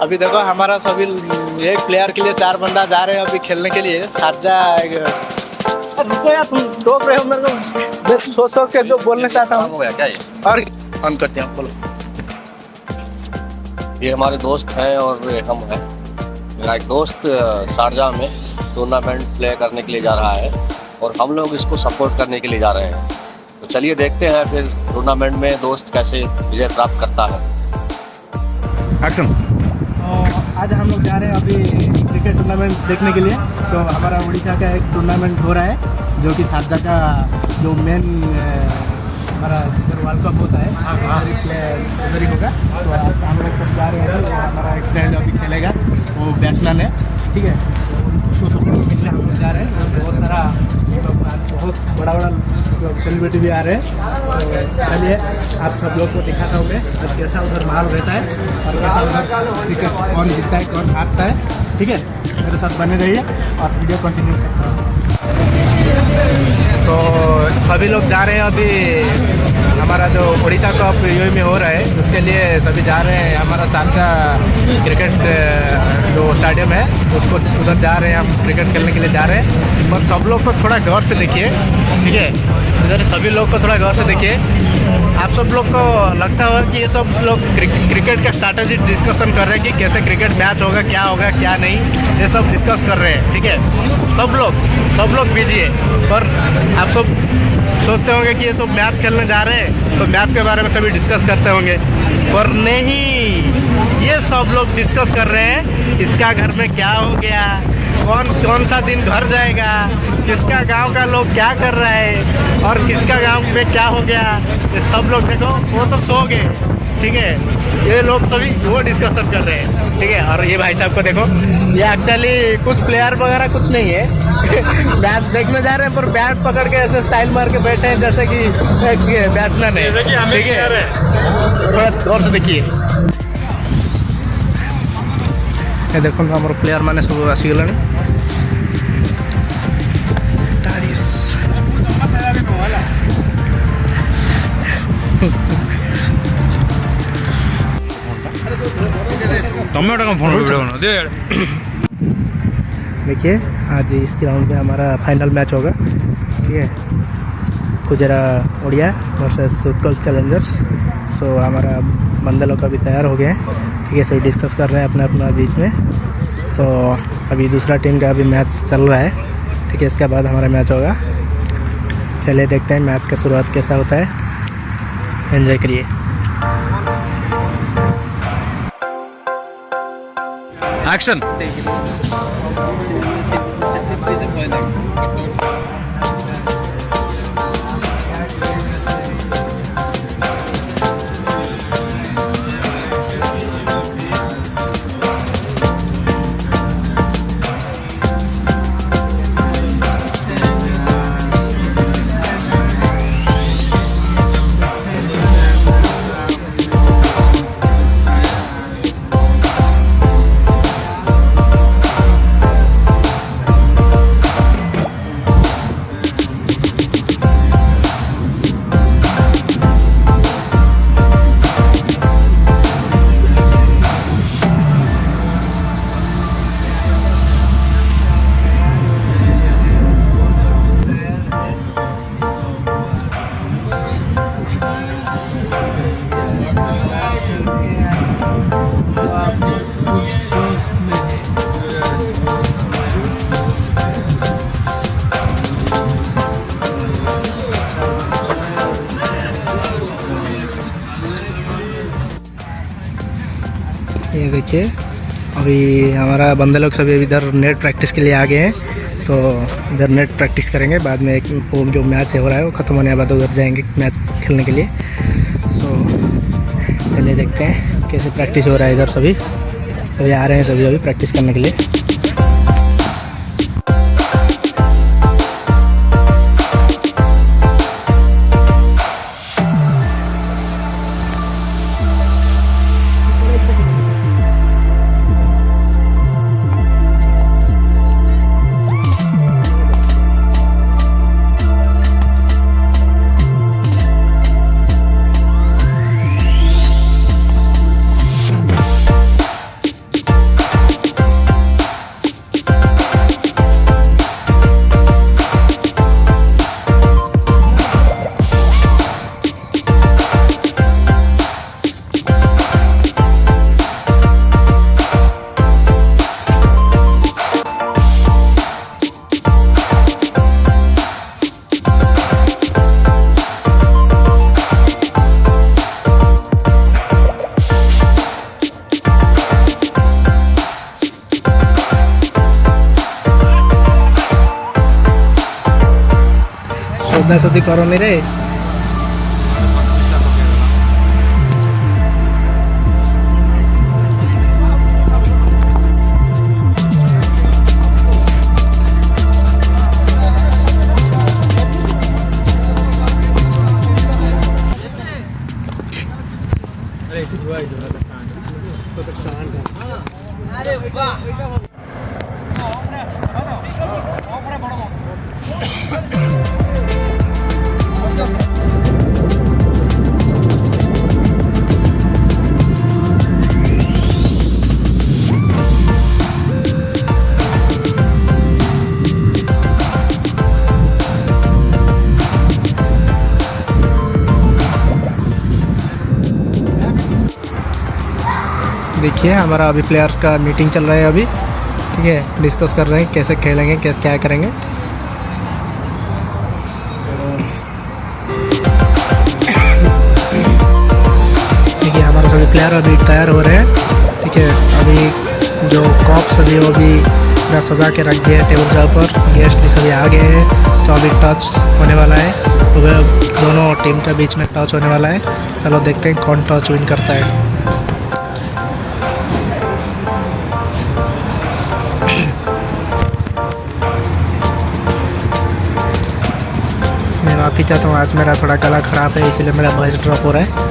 अभी देखो हमारा सभी एक प्लेयर के लिए 4 बंदा जा रहे हैं अभी खेलने के लिए शारजा। रुको यार, तुम टोक रहे हो मेरे को, मैं सोच सोच के जो बोलना चाहता हूँ। क्या ये? और ऑन करते हैं, बोलो। ये हमारे दोस्त हैं और ये हम हैं। मेरा एक दोस्त शारजा में टूर्नामेंट प्ले करने के लिए जा रहा है और हम लोग इसको सपोर्ट करने के लिए जा रहे हैं। तो चलिए देखते हैं फिर टूर्नामेंट में दोस्त कैसे विजय प्राप्त करता है। एक्शन। आज हम लोग जा रहे हैं अभी क्रिकेट टूर्नामेंट देखने के लिए। तो हमारा उड़ीसा का एक टूर्नामेंट हो रहा है जो कि शारजा का जो मेन हमारा वर्ल्ड कप होता है उधर ही होगा। तो आज हम लोग सब जा रहे हैं। तो हमारा एक फ्रेंड अभी खेलेगा, वो बैट्समैन है, ठीक है। उसको सपोर्ट करने के लिए हम लोग जा रहे हैं। बहुत सारा बहुत बड़ा सेलिब्रिटी भी आ रहे हैं। तो चलिए आप सब लोग को दिखाता हूँ मैं आज कैसा उधर माहौल रहता है और कैसा उधर क्रिकेट कौन जीतता है कौन हारता है, ठीक है। मेरे साथ बने रहिए और वीडियो कंटिन्यू करता हूँ। तो सभी लोग जा रहे हैं अभी हमारा जो उड़ीसा कप यूएई में हो रहा है उसके लिए सभी जा रहे हैं। हमारा शारजा क्रिकेट जो स्टेडियम है उसको उधर जा रहे हैं, हम क्रिकेट खेलने के लिए जा रहे हैं। पर सब लोग को थोड़ा गौर से देखिए, ठीक है। इधर सभी लोग को थोड़ा गौर से देखिए। आप सब लोग को लगता होगा कि ये सब लोग क्रिकेट का स्ट्रैटेजी डिस्कशन कर रहे हैं कि कैसे क्रिकेट मैच होगा क्या नहीं, ये सब डिस्कस कर रहे हैं, ठीक है। सब लोग बिजी है, पर आप सब सोचते होंगे कि ये सब मैच खेलने जा रहे हैं तो मैच के बारे में सभी डिस्कस करते होंगे, पर नहीं, ये सब लोग डिस्कस कर रहे हैं इसका घर में क्या हो गया, कौन सा दिन घर जाएगा, किसका गांव का लोग क्या कर रहा है और किसका गांव में क्या हो गया। ये सब लोग देखो वो तो सो गए, ठीक है। ये लोग सभी वो डिस्कशन कर रहे हैं, ठीक है। और ये भाई साहब को देखो, ये एक्चुअली कुछ प्लेयर वगैरह कुछ नहीं है मैच देखने जा रहे हैं, पर बैट पकड़ के ऐसे स्टाइल मार के बैठे हैं जैसे कि एक बैट्समैन है, ठीक है। थोड़ा गौर से देखिए। ये देखो हमारे प्लेयर मैंने सब आसीगलानी। देखिए आज इस ग्राउंड में हमारा फाइनल मैच होगा, ठीक है। गुजरा उड़िया वर्सेस उत्कल चैलेंजर्स। सो हमारा बंदे लोग अभी तैयार हो गए हैं, ठीक है। सभी डिस्कस कर रहे हैं अपना बीच में। तो अभी दूसरा टीम का अभी मैच चल रहा है, ठीक है। इसके बाद हमारा मैच होगा। चलिए देखते हैं मैच का शुरुआत कैसा होता है, एंजॉय करिए। एक्शन। ये देखिए अभी हमारा बंदे लोग सभी इधर नेट प्रैक्टिस के लिए आ गए हैं। तो इधर नेट प्रैक्टिस करेंगे, बाद में एक वो जो मैच हो रहा है वो ख़त्म होने के बाद उधर जाएंगे मैच खेलने के लिए। सो चलिए देखते हैं कैसे प्रैक्टिस हो रहा है। इधर सभी आ रहे हैं सभी अभी प्रैक्टिस करने के लिए। ସଦାସଦି କରନି ରେ। देखिए हमारा अभी प्लेयर्स का मीटिंग चल रहा है अभी, ठीक है। डिस्कस कर रहे हैं कैसे खेलेंगे, कैसे क्या करेंगे। देखिए हमारे सभी प्लेयर अभी तैयार हो रहे हैं, ठीक है। अभी जो कॉप्स अभी वो भी सजा के रख दिए टेबल के ऊपर, गेस्ट भी सभी आ गए हैं। तो अभी टच होने वाला है, तो दोनों टीम के बीच में टच होने वाला है। चलो देखते हैं कौन टच विन करता है। मैं माफ़ी चाहता हूँ, आज मेरा थोड़ा गला ख़राब है इसलिए मेरा वॉइस ड्रॉप हो रहा है।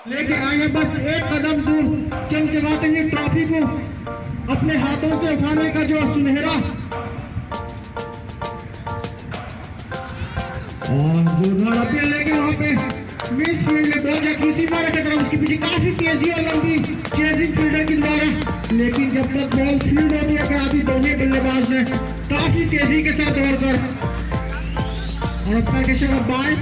लेके आए बस एक कदम दूर चमचमाते हुए ट्रॉफी को अपने हाथों से उठाने का जो सुनहरा और जोरदार अपील लेके वहां पे मिस फील्ड में बॉल जाके उसी मारा की तरफ उसके पीछे काफी तेजी और लंबी चेजिंग फील्डर के द्वारा, लेकिन जब तक बॉल फील्ड होती है कि अभी दोनों बल्लेबाज ने काफी तेजी के साथ दौड़कर और अपना के शब्द बाएं